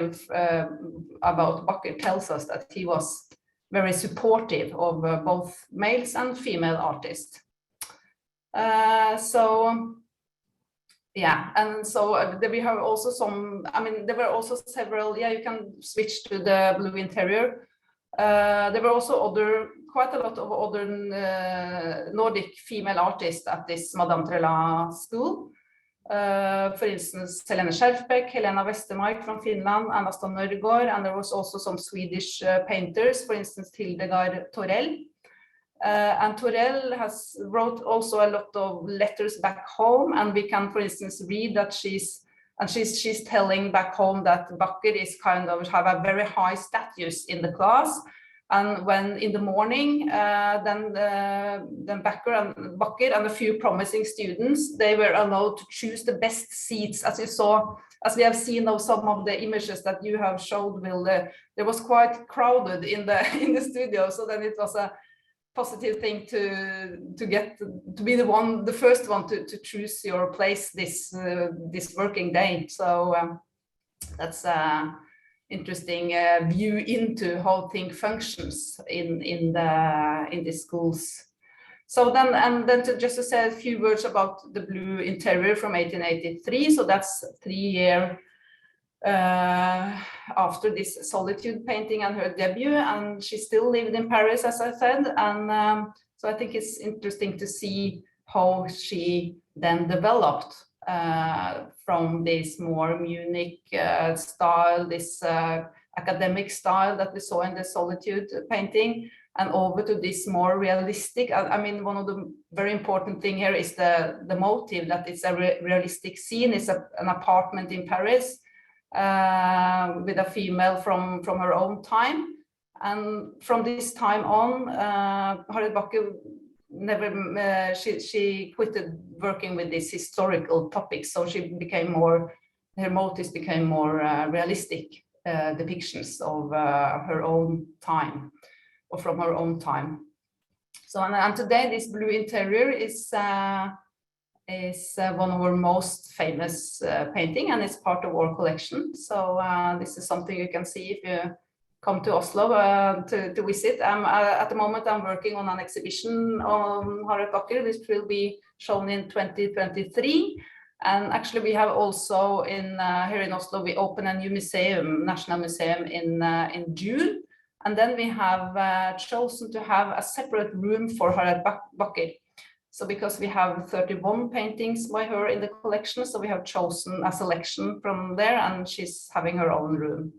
about Bakker tells us that he was very supportive of both males and female artists. So, yeah, and so we have also some, I mean, there were also several, yeah, you can switch to the blue interior. There were also quite a lot of other Nordic female artists at this Madame Trela school. For instance, Helene Skjerfbeck, Helena Westermark from Finland, and Asta Nørgaard, and there was also some Swedish painters, for instance, Hildegard Torell. And Torell wrote also a lot of letters back home, and we can, for instance, read that she's telling back home that Bakker is kind of have a very high status in the class. And when in the morning, then Bakker and a few promising students, they were allowed to choose the best seats. As we have seen of some of the images that you have showed, Will, there was quite crowded in the studio. So then it was a positive thing to be the first one to choose your place this working day. So that's interesting view into how things functions in the schools. So then to say a few words about the blue interior from 1883. So that's 3 years after this Solitude painting and her debut, and she still lived in Paris, as I said. And so I think it's interesting to see how she then developed from this more Munich style, this academic style that we saw in the Solitude painting, and over to this more realistic. I mean, one of the very important thing here is the motive, that it's a realistic scene. It's an apartment in Paris with a female from her own time. And from this time on, Harrybakker never she quitted working with these historical topics, so she became more, her motives became more realistic depictions of her own time, or from her own time. So and today this blue interior is one of our most famous painting, and it's part of our collection. So this is something you can see if you come to Oslo to visit. At the moment I'm working on an exhibition on Harrybakker, which will be shown in 2023. And actually we have also here in Oslo, we open a new museum, National Museum in June. And then we have chosen to have a separate room for Harrybakker. So because we have 31 paintings by her in the collection, so we have chosen a selection from there, and she's having her own room.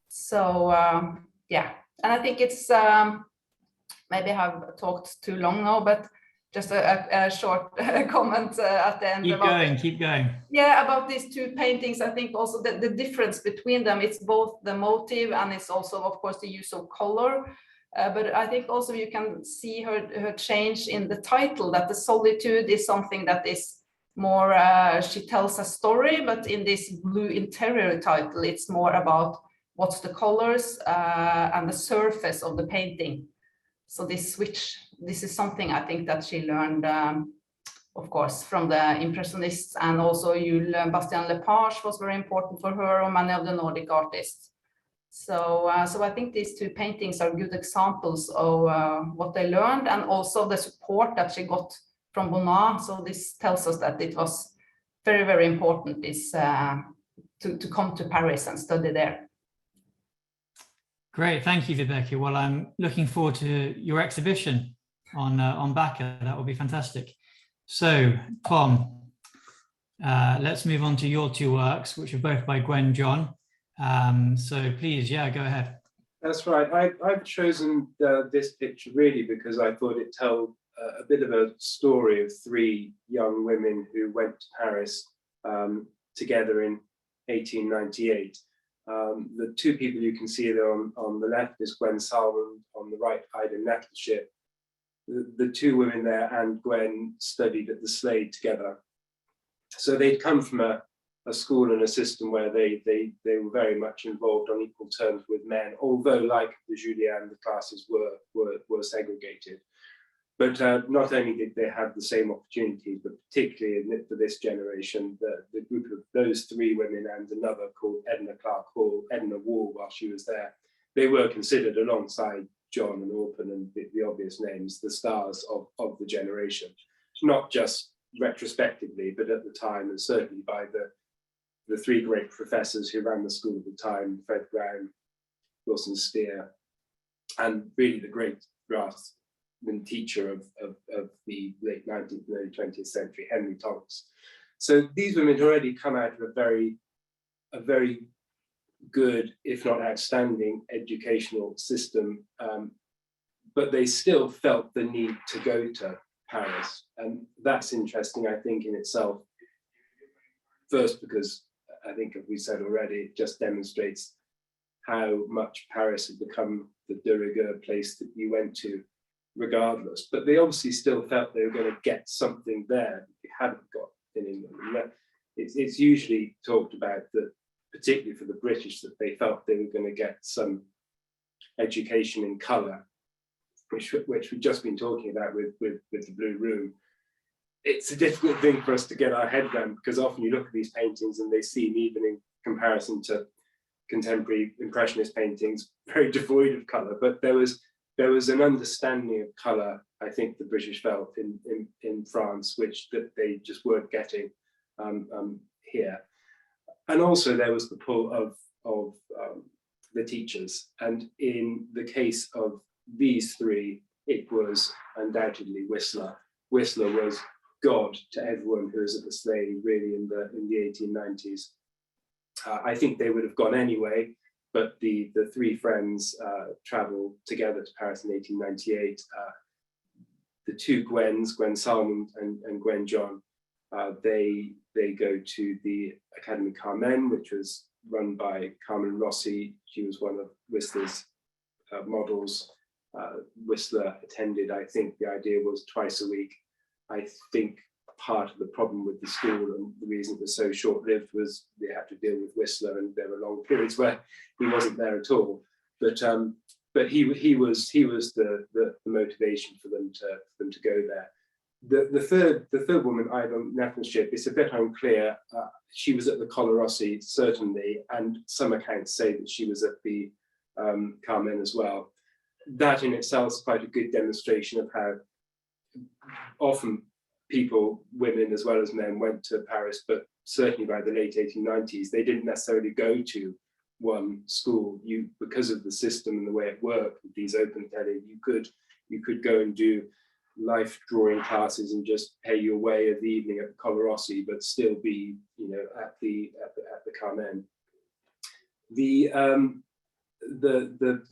So yeah, and I think it's maybe I have talked too long now, but just a short comment at the end. Keep going. Yeah, about these two paintings, I think also the difference between them, it's both the motive and it's also, of course, the use of color. But I think also you can see her change in the title, that the Solitude is something that is more, she tells a story, but in this blue interior title, it's more about what's the colors and the surface of the painting. So this switch, this is something I think that she learned, of course, from the Impressionists, and also Bastien Lepage was very important for her, or many of the Nordic artists. So I think these two paintings are good examples of what they learned, and also the support that she got from Bonnat. So this tells us that it was very, very important to come to Paris and study there. Great, thank you, Vibeke. Well, I'm looking forward to your exhibition on Bakker. That will be fantastic. So, Tom, let's move on to your two works, which are both by Gwen John. So please, yeah, go ahead. That's right. I've chosen this picture really because I thought it told a bit of a story of three young women who went to Paris together in 1898. The two people you can see there on the left is Gwen Salmond, on the right, Ida Nettleship. The two women there and Gwen studied at the Slade together. So they'd come from a school and a system where they were very much involved on equal terms with men, although like the Julian, the classes were segregated. But not only did they have the same opportunities, but particularly for this generation, the group of those three women and another called Edna Clark Hall, Edna Wall, while she was there, they were considered alongside John and Orpen and the obvious names, the stars of the generation. Not just retrospectively, but at the time, and certainly by the three great professors who ran the school at the time, Fred Brown, Wilson Steer, and really the great draftsman teacher of the late 19th and early 20th century, Henry Tonks. So these women had already come out of a very good, if not outstanding, educational system, but they still felt the need to go to Paris. And that's interesting, I think, in itself. First, because I think, as we said already, it just demonstrates how much Paris had become the de rigueur place that you went to regardless. But they obviously still felt they were going to get something there that they hadn't got in England. And that, it's usually talked about that, particularly for the British, that they felt they were going to get some education in colour, which we've just been talking about with the Blue Room. It's a difficult thing for us to get our head around, because often you look at these paintings and they seem, even in comparison to contemporary Impressionist paintings, very devoid of colour. But there was an understanding of colour, I think the British felt in France, which that they just weren't getting here. And also there was the pull of the teachers. And in the case of these three, it was undoubtedly Whistler. Whistler was God to everyone who was at the Slade, really, in the 1890s. I think they would have gone anyway, but the three friends travelled together to Paris in 1898. The two Gwens, Gwen Salmond and Gwen John, they go to the Académie Carmen, which was run by Carmen Rossi. She was one of Whistler's models. Whistler attended, I think the idea was twice a week. I think part of the problem with the school and the reason it was so short-lived was they had to deal with Whistler, and there were long periods where he wasn't there at all. But he was the motivation for them to go there. The third woman, Ida Nettleship, it's a bit unclear. She was at the Colarossi, certainly, and some accounts say that she was at the Carmen as well. That in itself is quite a good demonstration of how often people, women as well as men, went to Paris, but certainly by the late 1890s, they didn't necessarily go to one school. Because of the system and the way it worked with these open tele, you could go and do life drawing classes and just pay your way of the evening at the Colarossi, but still be, at the Carmen. The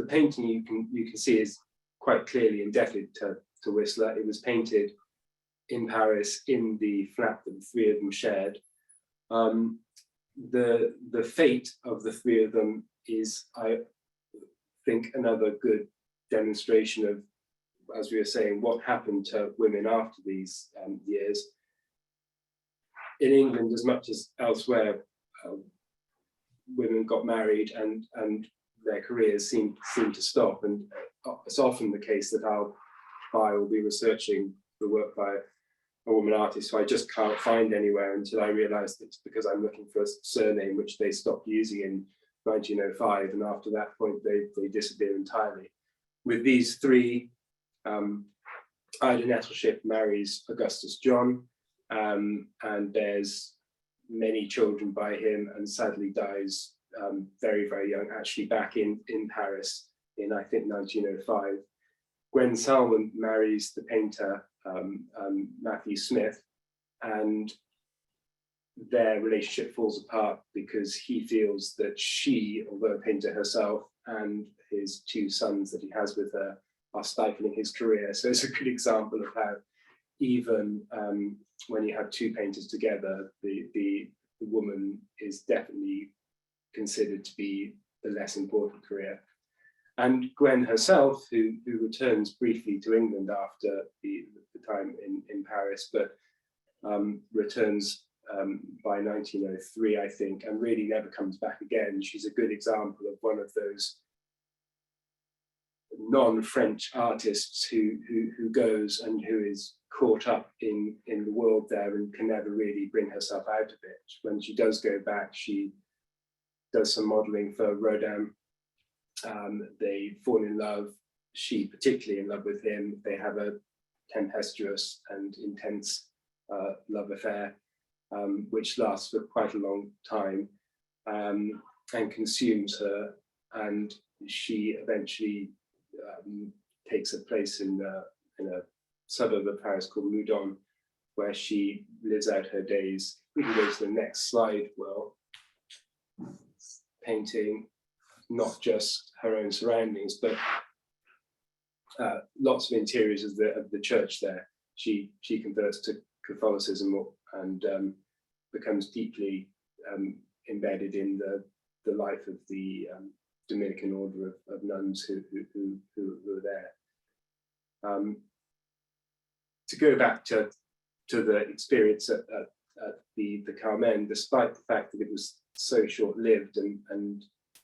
painting you can see is quite clearly indebted to Whistler. It was painted in Paris in the flat that the three of them shared. The fate of the three of them is, I think, another good demonstration of, as we were saying, what happened to women after these years. In England, as much as elsewhere, women got married and their careers seemed to stop. And it's often the case that I will be researching the work by a woman artist who I just can't find anywhere until I realised it's because I'm looking for a surname which they stopped using in 1905, and after that point they disappear entirely. With these three, Ida Nettleship marries Augustus John and bears many children by him, and sadly dies very, very young, actually back in Paris in I think 1905. Gwen Salmon marries the painter Matthew Smith, and their relationship falls apart because he feels that she, although a painter herself, and his two sons that he has with her are stifling his career. So it's a good example of how even when you have two painters together, the woman is definitely considered to be the less important career. And Gwen herself, who returns briefly to England after the time in Paris, but returns by 1903, I think, and really never comes back again. She's a good example of one of those non-French artists who goes and who is caught up in the world there and can never really bring herself out of it. When she does go back, she does some modeling for Rodin. They fall in love, she particularly in love with him. They have a tempestuous and intense love affair, which lasts for quite a long time and consumes her. And she eventually takes a place in a suburb of Paris called Meudon, where she lives out her days. We can go to the next slide, Will. Painting not just her own surroundings, but lots of interiors of the church there. She converts to Catholicism and becomes deeply embedded in the life of the Dominican order of nuns who were there. To go back to the experience at the Carmen, despite the fact that it was so short-lived and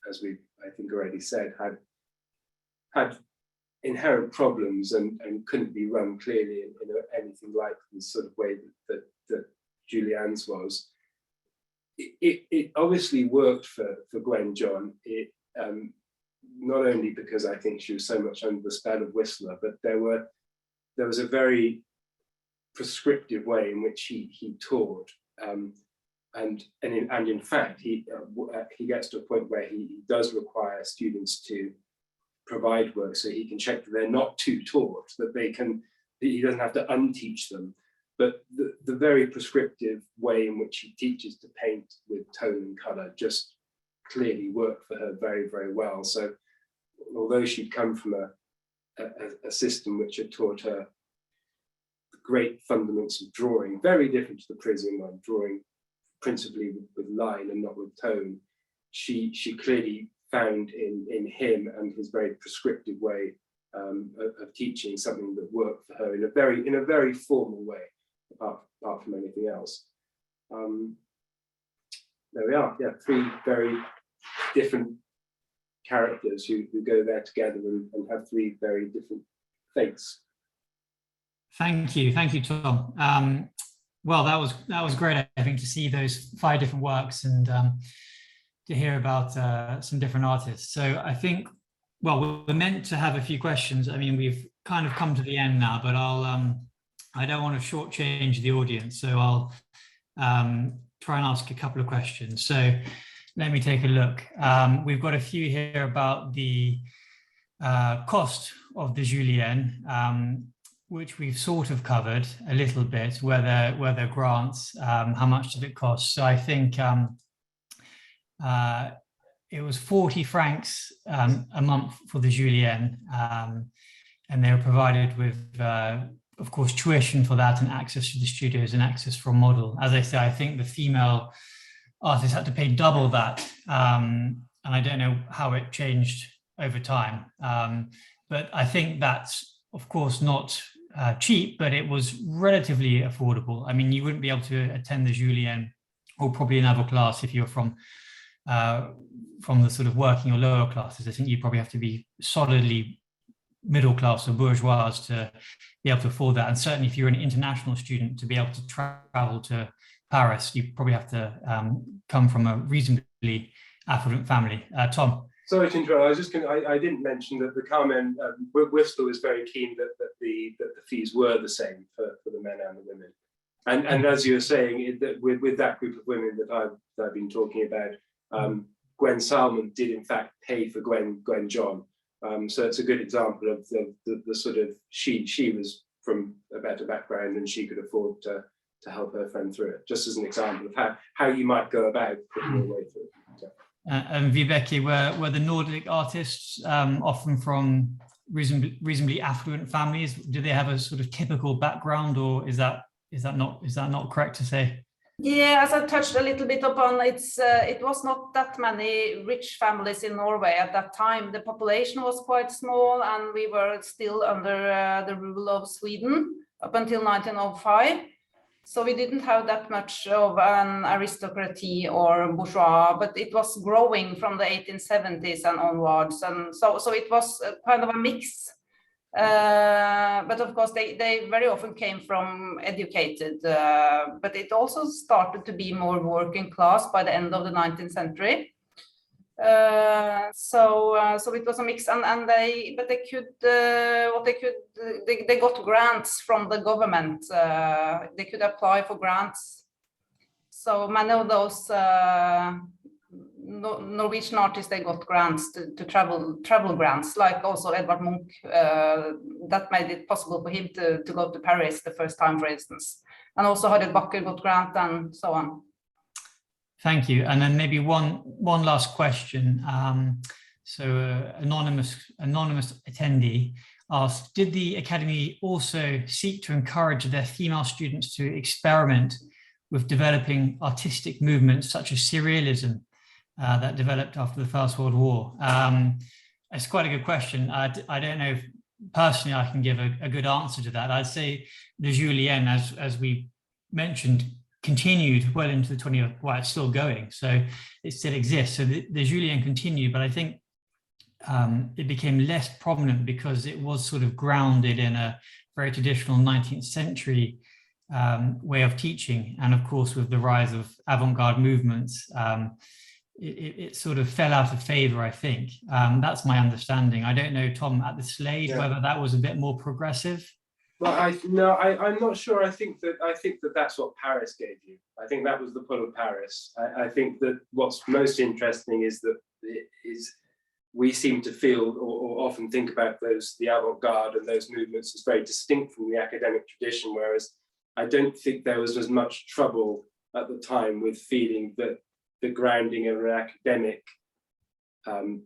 as we I think already said, had inherent problems and couldn't be run clearly in anything like the sort of way that Julian's was. It obviously worked for Gwen John. It not only because I think she was so much under the spell of Whistler, but there was a very prescriptive way in which he taught, and in fact he gets to a point where he does require students to provide work so he can check that they're not too taught, that he doesn't have to unteach them. But the very prescriptive way in which he teaches to paint with tone and colour just clearly worked for her very, very well. So although she'd come from a system which had taught her the great fundamentals of drawing, very different to the Parisian one, drawing principally with line and not with tone, she clearly found in him and his very prescriptive way of teaching something that worked for her in a very formal way, apart from anything else. There we are, yeah, three very different characters who go there together and have three very different fates. Thank you, Tom. Well, that was great, I think, to see those 5 different works and to hear about some different artists. So I think, well, we're meant to have a few questions. I mean, we've kind of come to the end now, but I don't want to shortchange the audience, so I'll try and ask a couple of questions. So let me take a look. We've got a few here about the cost of the Julian, which we've sort of covered a little bit, were there grants, how much did it cost? So I think it was 40 francs a month for the Julian, and they were provided with, of course, tuition for that and access to the studios and access for a model. As I say, I think the female artists had to pay double that, and I don't know how it changed over time. But I think that's, of course, not cheap, but it was relatively affordable. I mean, you wouldn't be able to attend the Julian or probably another class if you're from the sort of working or lower classes. I think you probably have to be solidly middle class or bourgeois to be able to afford that. And certainly if you're an international student, to be able to travel to Paris, you probably have to come from a reasonably affluent family. Tom? Sorry to interrupt. I was just I didn't mention that the Carmen, Whistler was very keen that the fees were the same for the men and the women. And as you were saying, with that group of women that I've been talking about, Gwen Salmon did in fact pay for Gwen John, So it's a good example of the sort of, she was from a better background and she could afford to help her friend through it, just as an example of how you might go about putting your way through it. So. And Vibeke, were the Nordic artists often from reasonably affluent families? Do they have a sort of typical background, or is that not correct to say? Yeah, as I touched a little bit upon, it was not that many rich families in Norway at that time. The population was quite small, and we were still under the rule of Sweden up until 1905. So we didn't have that much of an aristocracy or bourgeois, but it was growing from the 1870s and onwards. And so it was kind of a mix. But of course, they very often came from educated, but it also started to be more working class by the end of the 19th century. So it was a mix, and they got grants from the government. They could apply for grants. So many of those Norwegian artists, they got grants to travel grants, like also Edvard Munch. That made it possible for him to go to Paris the first time, for instance, and also Harrybakker got grant and so on. Thank you. And then maybe one last question. Anonymous attendee asked, did the Academy also seek to encourage their female students to experiment with developing artistic movements such as surrealism that developed after the First World War? It's quite a good question. I don't know if personally I can give a good answer to that. I'd say the Julian, as we mentioned, continued well into the 20th, well, it's still going, so it still exists. So the Julian continued, but I think it became less prominent because it was sort of grounded in a very traditional 19th century way of teaching. And of course, with the rise of avant-garde movements, it sort of fell out of favor, I think. That's my understanding. I don't know, Tom, at the Slade, whether that was a bit more progressive. Well, I'm not sure. I think that that's what Paris gave you. I think that was the pull of Paris. I think that what's most interesting is that we seem to feel or often think about the avant-garde and those movements as very distinct from the academic tradition, whereas I don't think there was as much trouble at the time with feeling that the grounding of an academic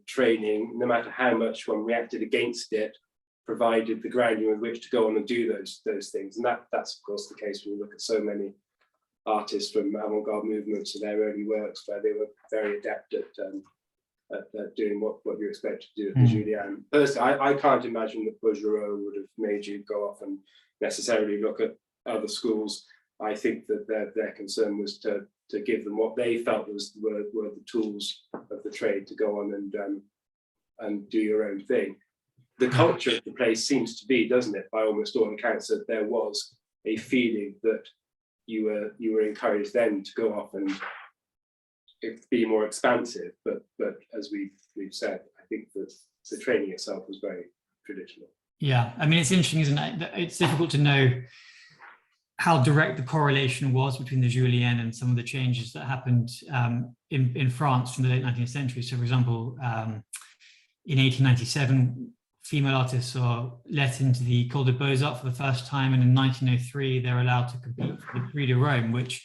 training, no matter how much one reacted against it, provided the grounding with which to go on and do those things. And that's of course the case when you look at so many artists from avant-garde movements and their early works, where they were very adept at doing what you expect to do at the Julian. Personally, I can't imagine that Bouguereau would have made you go off and necessarily look at other schools. I think that their concern was to give them what they felt were the tools of the trade to go on and do your own thing. The culture of the place seems to be, doesn't it, by almost all accounts, that there was a feeling that you were encouraged then to go off and be more expansive. But as we've said, I think that the training itself was very traditional. Yeah, I mean, it's interesting, isn't it? It's difficult to know how direct the correlation was between the Julian and some of the changes that happened in France from the late 19th century. So, for example, in 1897, female artists are let into the École des Beaux-Arts for the first time, and in 1903 they're allowed to compete for the Prix de Rome, which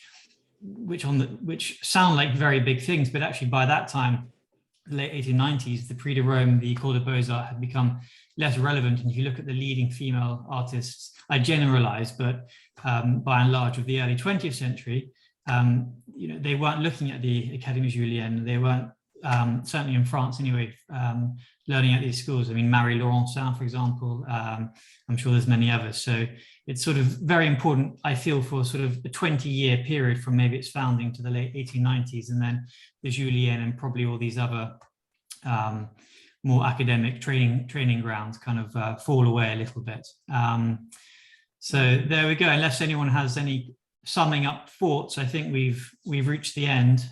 sound like very big things, but actually by that time, the late 1890s, the Prix de Rome, the École des Beaux-Arts had become less relevant. And if you look at the leading female artists, I generalize, but by and large of the early 20th century, they weren't looking at the Académie Julian. They weren't, certainly in France anyway, learning at these schools. I mean, Marie Laurencin, for example, I'm sure there's many others. So it's sort of very important, I feel, for sort of a 20-year period from maybe its founding to the late 1890s, and then the Julian and probably all these other more academic training grounds kind of fall away a little bit. So there we go. Unless anyone has any summing up thoughts, I think we've reached the end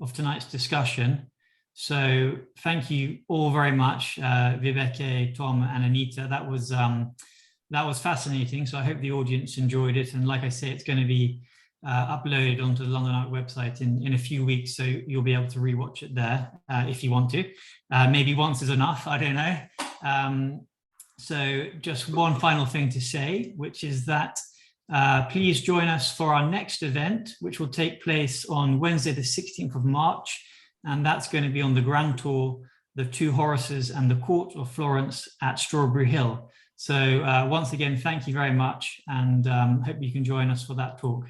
of tonight's discussion. So thank you all very much, Vibeke, Tom, and Anita. That was fascinating. So I hope the audience enjoyed it. And like I say, it's going to be uploaded onto the London Art website in a few weeks, so you'll be able to rewatch it there if you want to. Maybe once is enough, I don't know. So just one final thing to say, which is that please join us for our next event, which will take place on Wednesday, the 16th of March. And that's going to be on the Grand Tour, the Two Horaces and the Court of Florence at Strawberry Hill. So once again, thank you very much, and hope you can join us for that talk.